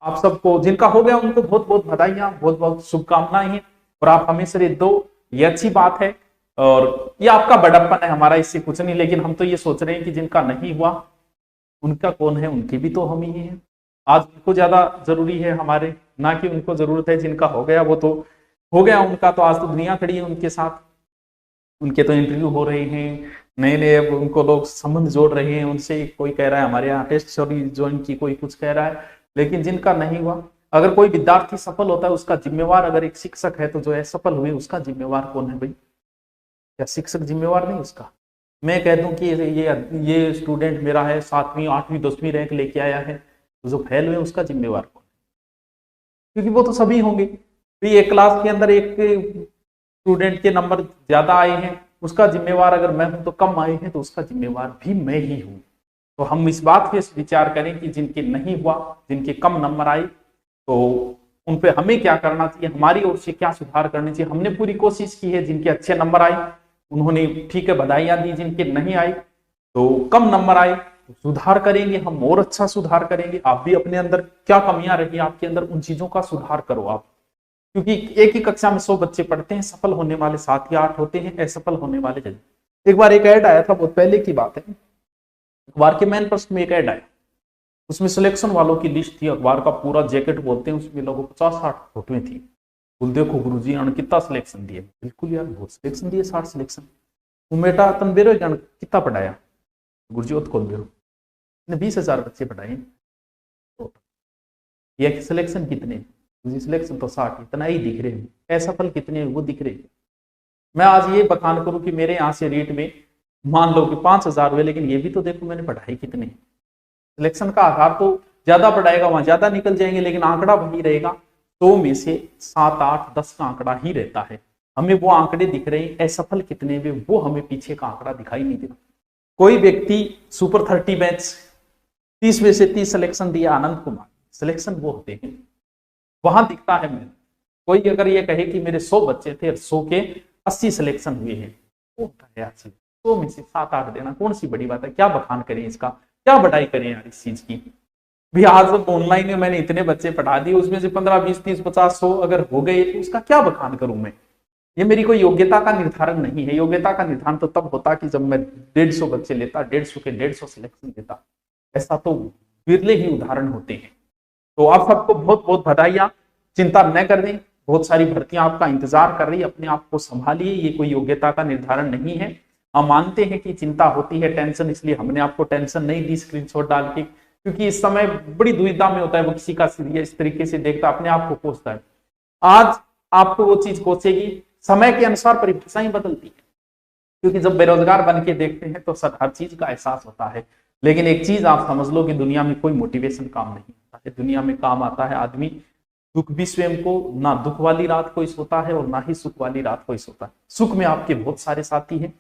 आप सबको जिनका हो गया उनको बहुत बहुत बधाइयां, बहुत बहुत शुभकामनाएं हैं, और आप हमेशा ये दो, ये अच्छी बात है। और ये आपका बड़प्पन है, हमारा इससे कुछ नहीं। लेकिन हम तो ये सोच रहे हैं कि जिनका नहीं हुआ उनका कौन है, उनके भी तो हम ही हैं। आज उनको ज्यादा जरूरी है हमारे, ना कि उनको जरूरत है। जिनका हो गया वो तो हो गया उनका, तो आज तो दुनिया खड़ी है उनके साथ। उनके तो इंटरव्यू हो रहे हैं, नए नए उनको लोग संबंध जोड़ रहे हैं उनसे। कोई कह रहा है हमारे यहाँ टेस्ट सीरीज ज्वाइन की, कोई कुछ कह रहा है। लेकिन जिनका नहीं हुआ, अगर कोई विद्यार्थी सफल होता है उसका जिम्मेवार अगर एक शिक्षक है, तो जो असफल हुए उसका जिम्मेवार कौन है भाई? क्या शिक्षक जिम्मेवार नहीं उसका? मैं कह दूं कि ये स्टूडेंट मेरा है 7वीं 8वीं 10वीं रैंक लेके आया है, तो जो फेल हुए उसका जिम्मेवार कौन? क्योंकि वो तो सभी होंगे। तो ये क्लास के अंदर एक स्टूडेंट के नंबर ज्यादा आए हैं, उसका जिम्मेवार अगर मैं हूं, तो कम आए हैं तो उसका जिम्मेवार भी मैं ही हूं। तो हम इस बात पे विचार करें कि जिनके नहीं हुआ, जिनके कम नंबर आए, तो उन पे हमें क्या करना चाहिए, हमारी ओर से क्या सुधार करनी चाहिए। हमने पूरी कोशिश की है, जिनके अच्छे नंबर आए उन्होंने ठीक है बधाइयां दी, जिनके नहीं आए तो कम नंबर आए तो सुधार करेंगे हम, और अच्छा सुधार करेंगे। आप भी अपने अंदर क्या कमियां रही आपके अंदर, उन चीजों का सुधार करो आप। क्योंकि एक ही कक्षा में 100 बच्चे पढ़ते हैं, सफल होने वाले 7 या 8 होते हैं, असफल होने वाले जल्दी। एक बार एक ऐड आया था, बहुत पहले की बात है, अखबार के मैन प्रश्न में एक ऐड आया, उसमें सिलेक्शन वालों की लिस्ट थी, अखबार का पूरा जैकेट बोलते हैं, उसमें लगभग 50-60 फोटोएं थी। बोल देखो गुरुजी ने कितना सिलेक्शन दिए। बिल्कुल यार, बहुत सिलेक्शन दिए, 60 सिलेक्शन। वो बेटा तन बेरो कितना पढ़ाया? गुरुजी वो खोल बेरो ने 20,000 बच्चे पढ़ाए। तो ये सिलेक्शन कितने? सिलेक्शन तो 60, इतना ही दिख रहे हैं। असफल कितने वो दिख रहे हैं। मैं आज ये बखान करूं कि मेरे यहाँ से रीट में मान लो कि 5,000 हुए, लेकिन ये भी तो देखो मैंने पढ़ाई कितने। सिलेक्शन का आधार तो ज्यादा पढ़ाएगा वहां ज्यादा निकल जाएंगे, लेकिन आंकड़ा वही रहेगा। 100 में से 7, 8, 10 का आंकड़ा ही रहता है। हमें वो आंकड़े दिख रहे हैं, असफल कितने हुए वो हमें पीछे का आंकड़ा दिखाई नहीं देता। कोई व्यक्ति सुपर 30 बैच 30 में से 30 सिलेक्शन दिया, आनंद कुमार सिलेक्शन वो होते हैं, वहां दिखता है। मैं कोई अगर ये कहे कि मेरे 100 बच्चे थे, 100 के 80 सिलेक्शन हुए हैं, वो होता है यार। 100 में से 7-8 देना कौन सी बड़ी बात है? क्या बखान करें इसका, क्या बढ़ाई करें यार इस चीज की भी। आज ऑनलाइन में मैंने इतने बच्चे पढ़ा दिए, उसमें से 15, 20, 30, 50, 100 अगर हो गए, तो उसका क्या बखान करूं मैं? ये मेरी कोई योग्यता का निर्धारण नहीं है। योग्यता का निर्धारण तो तब होता कि जब मैं 150 बच्चे लेता, 150 के 150 सिलेक्शन देता। ऐसा तो विरले ही उदाहरण होते हैं। तो आप सबको बहुत बहुत बधाइयां। चिंता न करें, बहुत सारी भर्तियां आपका इंतजार कर रही है, अपने आप को संभालिए। ये कोई योग्यता का निर्धारण नहीं है। हम मानते हैं कि चिंता होती है, टेंशन, इसलिए हमने आपको टेंशन नहीं दी स्क्रीनशॉट डाल के, क्योंकि इस समय बड़ी दुविधा में होता है वो, किसी का इस तरीके से देखता, अपने आप को कोसता है। आज आपको वो चीज कोसेगी। समय के अनुसार परिभाषाएं बदलती है, क्योंकि जब बेरोजगार बन के देखते हैं तो सर हर चीज का एहसास होता है। लेकिन एक चीज आप समझ लो कि दुनिया में कोई मोटिवेशन काम नहीं आता है। दुनिया में काम आता है आदमी दुख भी स्वयं को, ना दुख वाली रात कोई सोता है और ना ही सुख वाली रात कोई सोता है। सुख में आपके बहुत सारे साथी हैं,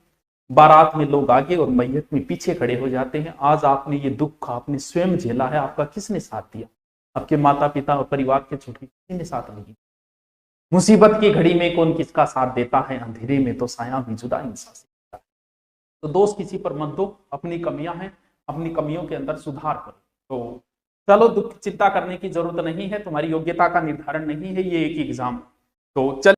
बारात में लोग आगे और मैयत में पीछे खड़े हो जाते हैं। आज आपने ये दुख आपने स्वयं झेला है, आपका किसने साथ दिया? आपके माता पिता और परिवार के छोटे किसी ने साथ नहीं। मुसीबत की घड़ी में कौन किसका साथ देता है, अंधेरे में तो साया भी जुदा इंसान से होता है। तो दोस्त किसी पर मत दो, अपनी कमियां हैं, अपनी कमियों के अंदर सुधार करो। तो चलो, दुख चिंता करने की जरूरत नहीं है, तुम्हारी योग्यता का निर्धारण नहीं है ये एक एग्जाम। तो चल